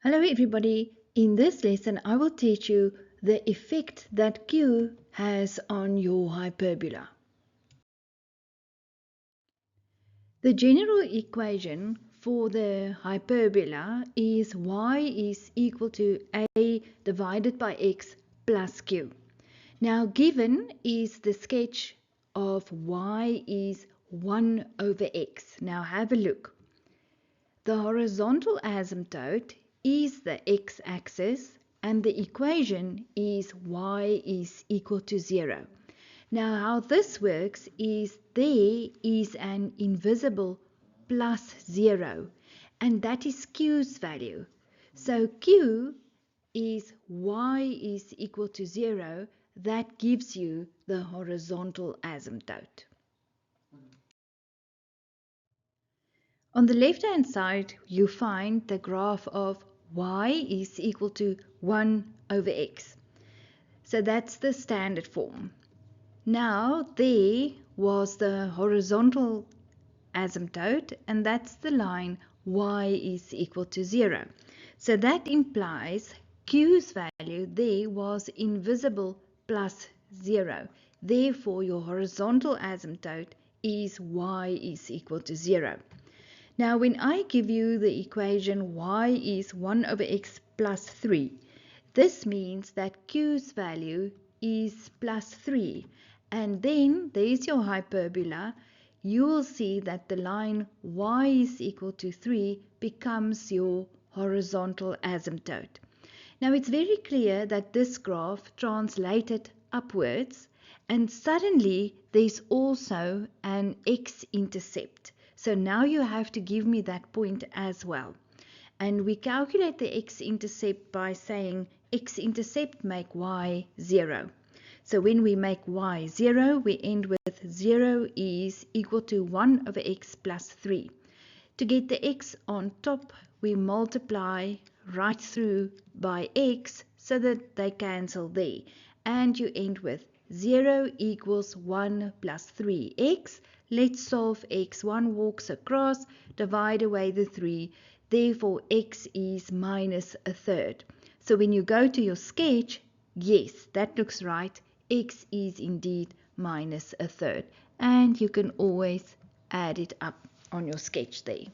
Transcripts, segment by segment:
Hello everybody, in this lesson I will teach you the effect that Q has on your hyperbola. The general equation for the hyperbola is y is equal to a divided by x plus q. Now given is the sketch of y is 1 over x. Now have a look. The horizontal asymptote is the x-axis and the equation is y is equal to 0. Now how this works is there is an invisible plus 0 and that is q's value. So q is y is equal to 0. That gives you the horizontal asymptote. On the left hand side you find the graph of y is equal to 1 over x. So that's the standard form. Now there was the horizontal asymptote and that's the line y is equal to 0. So that implies q's value there was invisible plus 0. Therefore your horizontal asymptote is y is equal to 0. Now when I give you the equation y is 1 over x plus 3, this means that q's value is plus 3 and then there's your hyperbola. You will see that the line y is equal to 3 becomes your horizontal asymptote. Now it's very clear that this graph translated upwards and suddenly there's also an x-intercept. So now you have to give me that point as well. And we calculate the x-intercept by saying x-intercept make y 0. So when we make y 0, we end with 0 is equal to 1 over x plus 3. To get the x on top, we multiply right through by x so that they cancel there. And you end with 0 equals 1 plus 3x. Let's solve x. 1 walks across, divide away the 3. Therefore, x is minus a third. So when you go to your sketch, yes, that looks right. X is indeed minus a third. And you can always add it up on your sketch there.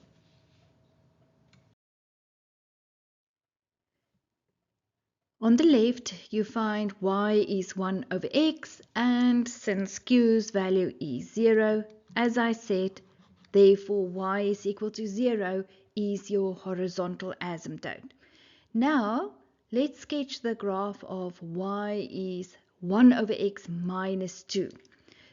On the left, you find y is 1 over x, and since q's value is 0, as I said, therefore y is equal to 0 is your horizontal asymptote. Now, let's sketch the graph of y is 1 over x minus 2.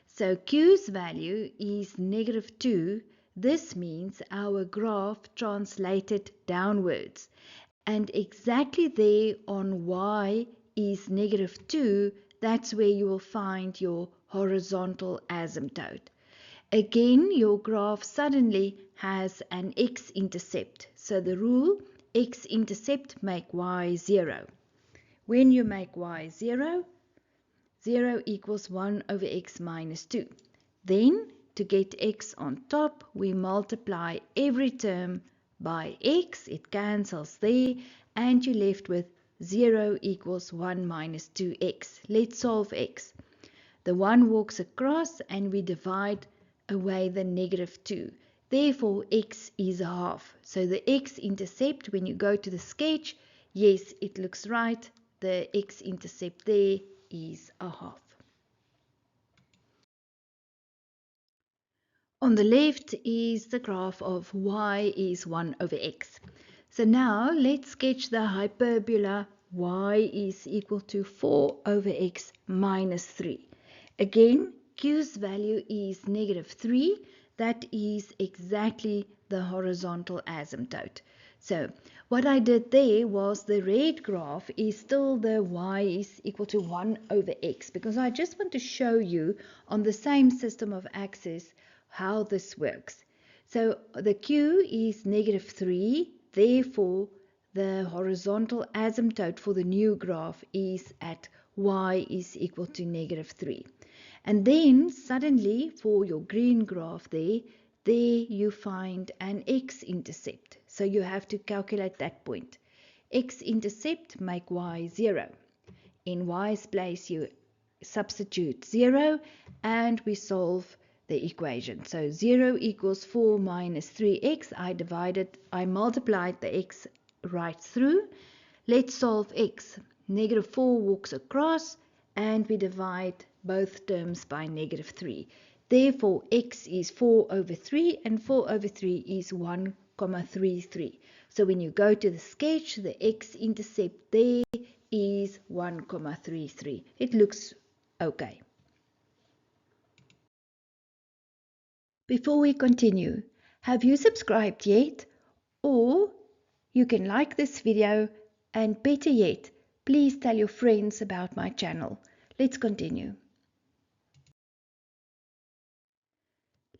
So q's value is negative 2. This means our graph translated downwards. And exactly there on y is negative 2, that's where you will find your horizontal asymptote. Again, your graph suddenly has an x-intercept. So the rule, x-intercept make y 0. When you make y 0, 0 equals 1 over x minus 2. Then, to get x on top, we multiply every term by x, it cancels there, and you're left with 0 equals 1 minus 2x. Let's solve x. The 1 walks across and we divide away the negative 2. Therefore, x is a half. So the x-intercept, when you go to the sketch, yes, it looks right. The x-intercept there is a half. On the left is the graph of y is 1 over x. So now let's sketch the hyperbola y is equal to 4 over x minus 3. Again, q's value is negative 3. That is exactly the horizontal asymptote. So what I did there was the red graph is still the y is equal to 1 over x because I just want to show you on the same system of axes how this works. So the q is negative 3, therefore the horizontal asymptote for the new graph is at y is equal to negative 3. And then suddenly for your green graph there you find an x-intercept. So you have to calculate that point. X-intercept, make y 0. In y's place you substitute 0 and we solve the equation. So 0 equals 4 minus 3x. I multiplied the x right through. Let's solve x. Negative 4 walks across and we divide both terms by negative 3. Therefore, x is 4 over 3 and 4 over 3 is 1,33. So when you go to the sketch, the x-intercept there is 1,33. It looks okay. Before we continue, have you subscribed yet? Or you can like this video, and better yet, please tell your friends about my channel. Let's continue.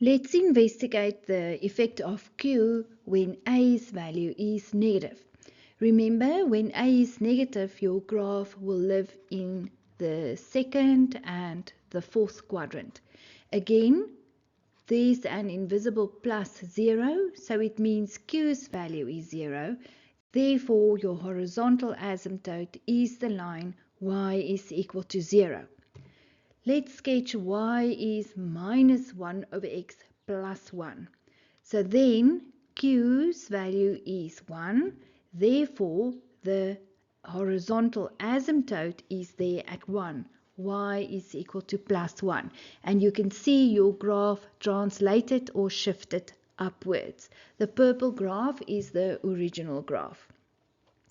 Let's investigate the effect of Q when A's value is negative. Remember, when A is negative, your graph will live in the second and the fourth quadrant. Again, there's an invisible plus 0, so it means Q's value is 0. Therefore, your horizontal asymptote is the line y is equal to 0. Let's sketch y is minus 1 over x plus 1. So then Q's value is 1. Therefore, the horizontal asymptote is there at 1. Y is equal to plus 1. And you can see your graph translated or shifted upwards. The purple graph is the original graph.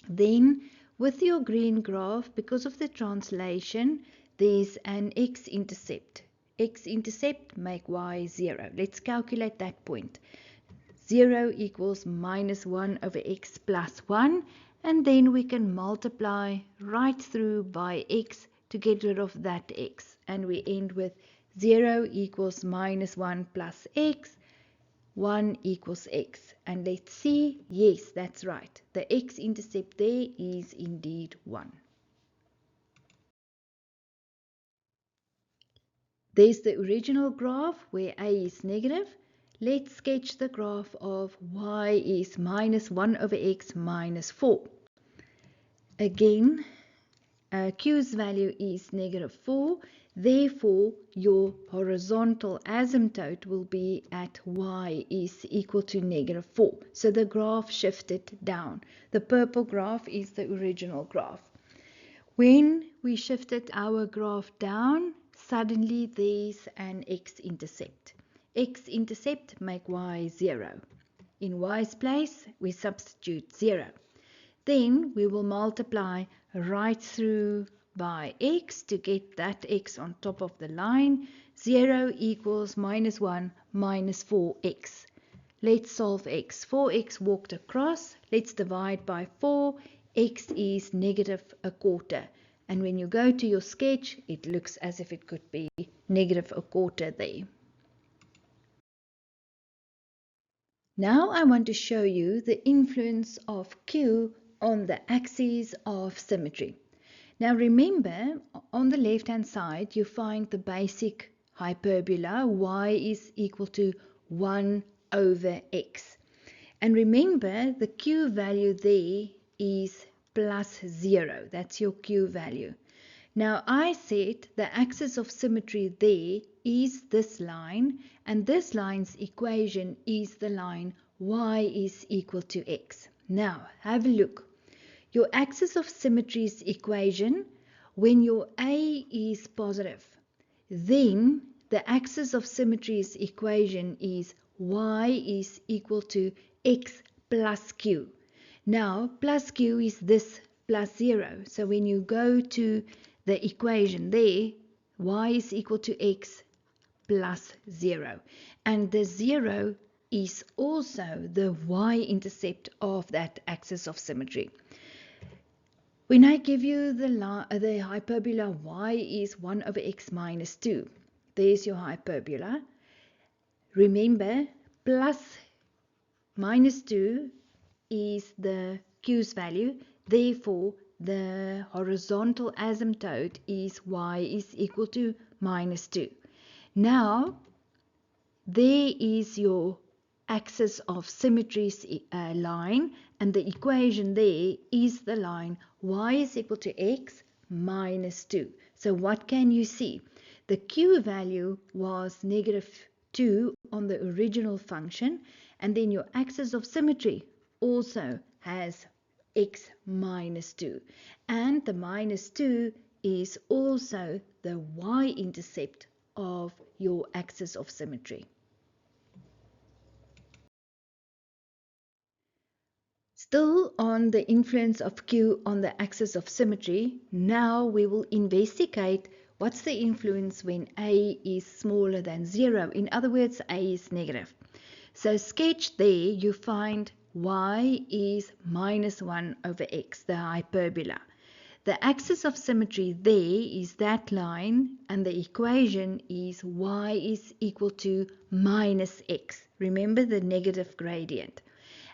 Then with your green graph, because of the translation, there's an x-intercept. X-intercept, make y 0. Let's calculate that point. 0 equals minus 1 over x plus 1. And then we can multiply right through by x to get rid of that x. And we end with 0 equals minus 1 plus x. 1 equals x. And let's see, yes, that's right. The x-intercept there is indeed 1. There's the original graph where a is negative. Let's sketch the graph of y is minus 1 over x minus 4. Again, Q's value is negative 4. Therefore, your horizontal asymptote will be at y is equal to negative 4. So the graph shifted down. The purple graph is the original graph. When we shifted our graph down, suddenly there's an x-intercept. X-intercept, make y 0. In y's place, we substitute 0. Then we will multiply right through by x to get that x on top of the line. 0 equals minus 1 minus 4x. Let's solve x. 4x walked across. Let's divide by 4. X is negative a quarter. And when you go to your sketch, it looks as if it could be negative a quarter there. Now I want to show you the influence of Q on the axis of symmetry. Now remember, on the left-hand side, you find the basic hyperbola, y is equal to 1 over x. And remember, the Q value there is plus 0. That's your Q value. Now I said the axis of symmetry there is this line, and this line's equation is the line y is equal to x. Now have a look. Your axis of symmetry's equation, when your A is positive, then the axis of symmetry's equation is y is equal to x plus q. Now plus q is this plus 0. So when you go to the equation there, y is equal to x plus 0. And the 0 is also the y-intercept of that axis of symmetry. When I give you the hyperbola y is 1 over x minus 2, there's your hyperbola. Remember, plus minus 2 is the q's value. Therefore, the horizontal asymptote is y is equal to minus 2. Now, there is your axis of symmetry line, and the equation there is the line y is equal to x minus 2. So what can you see? The q value was negative 2 on the original function, and then your axis of symmetry also has x minus 2, and the minus 2 is also the y-intercept of your axis of symmetry. Still on the influence of Q on the axis of symmetry, now we will investigate what's the influence when A is smaller than 0. In other words, A is negative. So sketch there, you find y is minus 1 over x, the hyperbola. The axis of symmetry there is that line, and the equation is y is equal to minus x. Remember the negative gradient.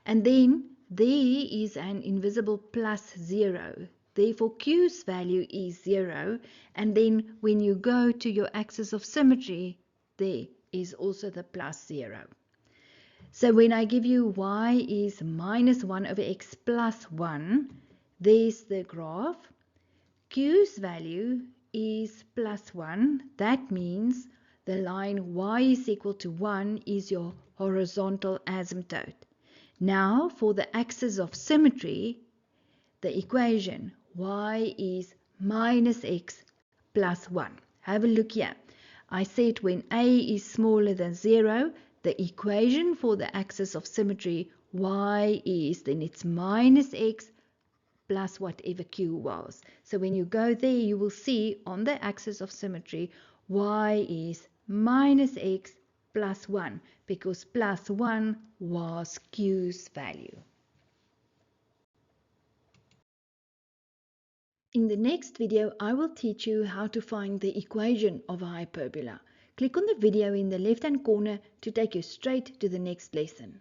And then there is an invisible plus 0. Therefore, Q's value is 0. And then when you go to your axis of symmetry, there is also the plus 0. So when I give you y is minus 1 over x plus 1, there's the graph. Q's value is plus 1. That means the line y is equal to 1 is your horizontal asymptote. Now for the axis of symmetry, the equation y is minus x plus 1. Have a look here. I said when a is smaller than 0, the equation for the axis of symmetry y is, then it's minus x plus whatever q was. So when you go there, you will see on the axis of symmetry y is minus x plus 1, because plus 1 was q's value. In the next video, I will teach you how to find the equation of a hyperbola. Click on the video in the left-hand corner to take you straight to the next lesson.